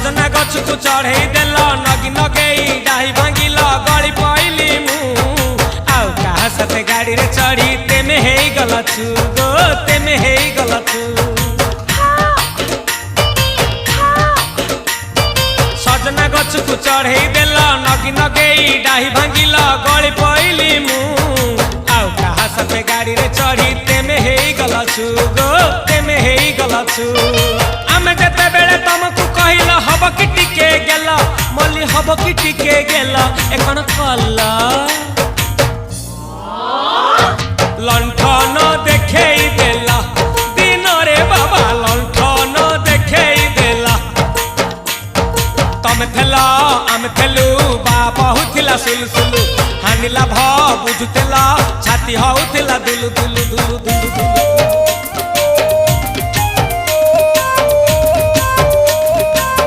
सजना गछ को चढ़े देल नगी नगेई डाही भांगिल गली पइली मु आउ कहा साथे गाड़ी रे चढ़ी तेमे हे गलछु गो तेमे हे गलछु सजना गछ को चढ़े देल नगी नगेई डाही भांगिल गली पइली मु आउ कहा साथे गाड़ी रे चढ़ी तेमे हे गलछु गो तेमे हे गलछु आमे जते बेले तुमको कहिल हब कि टिके गेल मल्ली हब कि टिके गेल एकन कल लंठन देखेई देला दिन रे बाबा लंठन देखेई देला तमे थेला आमे थेलु बाबा हुथिला सुलु सुलु हानिला भ बुझुतेला छाती हउथिला दुलु दुलु दुलु